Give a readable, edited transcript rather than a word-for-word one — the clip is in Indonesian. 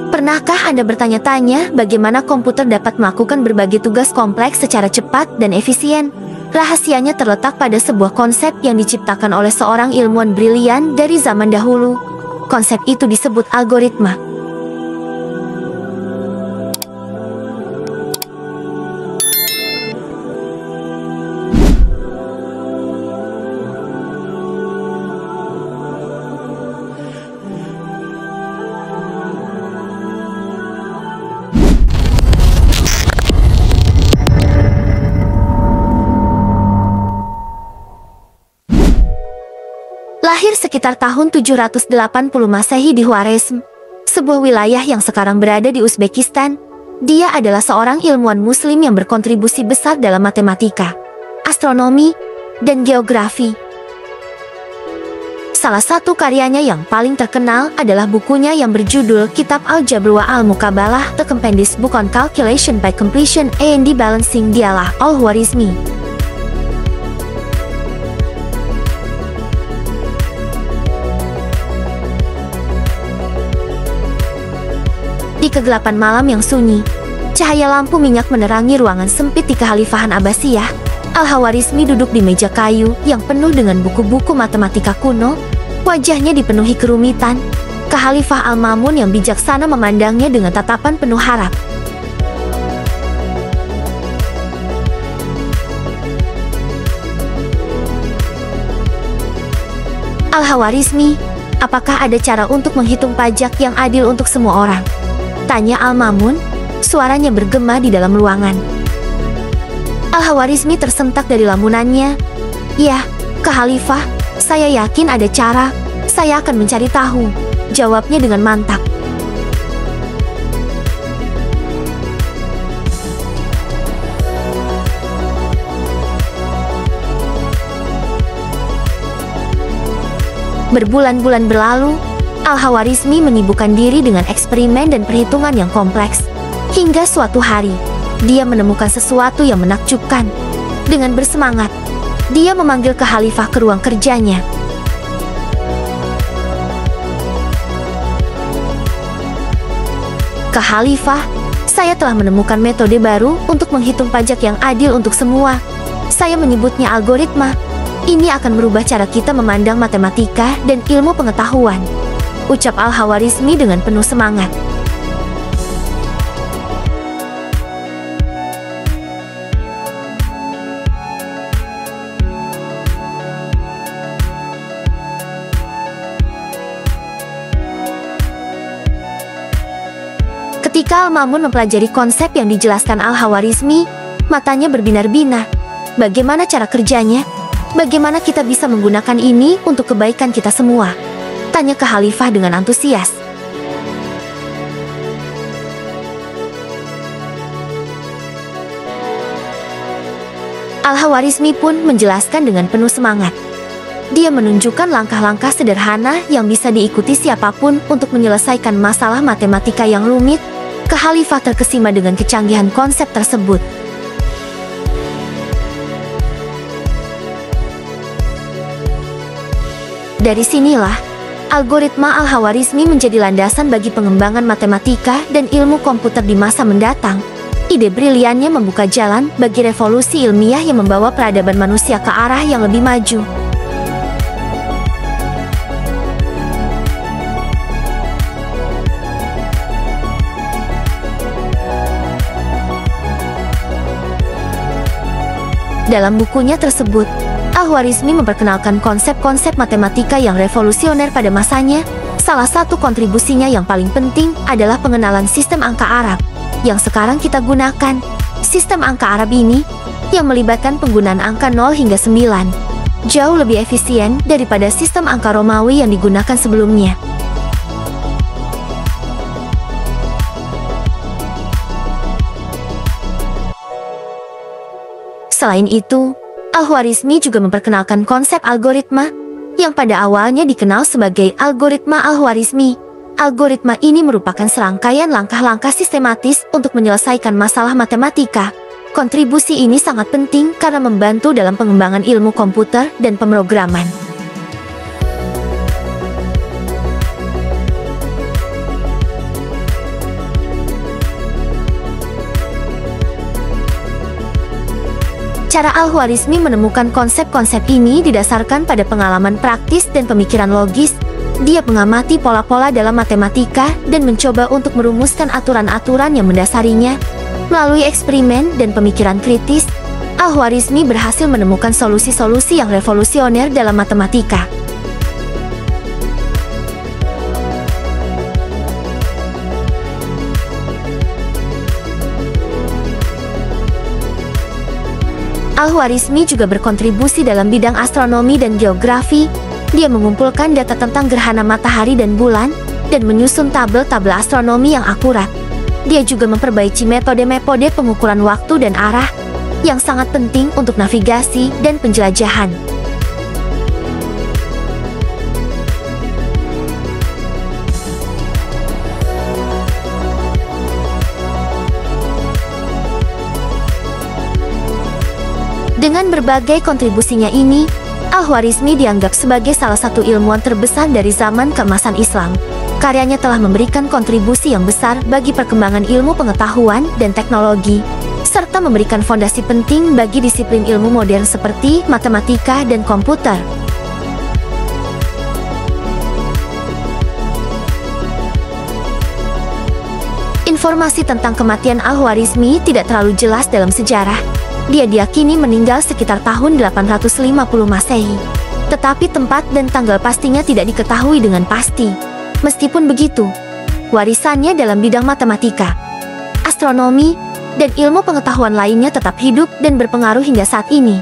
Pernahkah Anda bertanya-tanya bagaimana komputer dapat melakukan berbagai tugas kompleks secara cepat dan efisien? Rahasianya terletak pada sebuah konsep yang diciptakan oleh seorang ilmuwan brilian dari zaman dahulu. Konsep itu disebut algoritma. Lahir sekitar tahun 780 Masehi di Khwarezm, sebuah wilayah yang sekarang berada di Uzbekistan. Dia adalah seorang ilmuwan muslim yang berkontribusi besar dalam matematika, astronomi, dan geografi. Salah satu karyanya yang paling terkenal adalah bukunya yang berjudul Kitab Al-Jabr wa Al-Muqabalah, The Compendous Book on Calculation by Completion and Balancing. Dialah Al-Khwarizmi. Di kegelapan malam yang sunyi, cahaya lampu minyak menerangi ruangan sempit di Kekhalifahan Abbasiyah. Al-Khwarizmi duduk di meja kayu yang penuh dengan buku-buku matematika kuno. Wajahnya dipenuhi kerumitan. Khalifah Al-Ma'mun yang bijaksana memandangnya dengan tatapan penuh harap. Al-Khwarizmi, apakah ada cara untuk menghitung pajak yang adil untuk semua orang? Tanya Al-Ma'mun, suaranya bergema di dalam ruangan. Al-Khwarizmi tersentak dari lamunannya. Ya, Khalifah, saya yakin ada cara. Saya akan mencari tahu, jawabnya dengan mantap. Berbulan-bulan berlalu, Al-Khwarizmi menyibukkan diri dengan eksperimen dan perhitungan yang kompleks. Hingga suatu hari, dia menemukan sesuatu yang menakjubkan. Dengan bersemangat, dia memanggil Khalifah ke ruang kerjanya. Khalifah, saya telah menemukan metode baru untuk menghitung pajak yang adil untuk semua. Saya menyebutnya algoritma. Ini akan merubah cara kita memandang matematika dan ilmu pengetahuan, ucap Al-Khwarizmi dengan penuh semangat. Ketika Al-Ma'mun mempelajari konsep yang dijelaskan Al-Khwarizmi, matanya berbinar-binar. Bagaimana cara kerjanya? Bagaimana kita bisa menggunakan ini untuk kebaikan kita semua? Tanya Khalifah dengan antusias. Al-Khwarizmi pun menjelaskan dengan penuh semangat. Dia menunjukkan langkah-langkah sederhana yang bisa diikuti siapapun untuk menyelesaikan masalah matematika yang rumit. Khalifah terkesima dengan kecanggihan konsep tersebut. Dari sinilah, algoritma Al-Khwarizmi menjadi landasan bagi pengembangan matematika dan ilmu komputer di masa mendatang. Ide briliannya membuka jalan bagi revolusi ilmiah yang membawa peradaban manusia ke arah yang lebih maju. Dalam bukunya tersebut, Al-Khwarizmi memperkenalkan konsep-konsep matematika yang revolusioner pada masanya. Salah satu kontribusinya yang paling penting adalah pengenalan sistem angka Arab yang sekarang kita gunakan. Sistem angka Arab ini, yang melibatkan penggunaan angka 0 hingga 9, jauh lebih efisien daripada sistem angka Romawi yang digunakan sebelumnya. Selain itu, Al-Khwarizmi juga memperkenalkan konsep algoritma, yang pada awalnya dikenal sebagai algoritma Al-Khwarizmi. Algoritma ini merupakan serangkaian langkah-langkah sistematis untuk menyelesaikan masalah matematika. Kontribusi ini sangat penting karena membantu dalam pengembangan ilmu komputer dan pemrograman. Cara Al-Khwarizmi menemukan konsep-konsep ini didasarkan pada pengalaman praktis dan pemikiran logis. Dia mengamati pola-pola dalam matematika dan mencoba untuk merumuskan aturan-aturan yang mendasarinya. Melalui eksperimen dan pemikiran kritis, Al-Khwarizmi berhasil menemukan solusi-solusi yang revolusioner dalam matematika. Al-Khwarizmi juga berkontribusi dalam bidang astronomi dan geografi. Dia mengumpulkan data tentang gerhana matahari dan bulan, dan menyusun tabel-tabel astronomi yang akurat. Dia juga memperbaiki metode-metode pengukuran waktu dan arah, yang sangat penting untuk navigasi dan penjelajahan. Dengan berbagai kontribusinya ini, Al-Khwarizmi dianggap sebagai salah satu ilmuwan terbesar dari zaman keemasan Islam. Karyanya telah memberikan kontribusi yang besar bagi perkembangan ilmu pengetahuan dan teknologi, serta memberikan fondasi penting bagi disiplin ilmu modern seperti matematika dan komputer. Informasi tentang kematian Al-Khwarizmi tidak terlalu jelas dalam sejarah. Dia diyakini meninggal sekitar tahun 850 Masehi. Tetapi tempat dan tanggal pastinya tidak diketahui dengan pasti. Meskipun begitu, warisannya dalam bidang matematika, astronomi, dan ilmu pengetahuan lainnya tetap hidup dan berpengaruh hingga saat ini.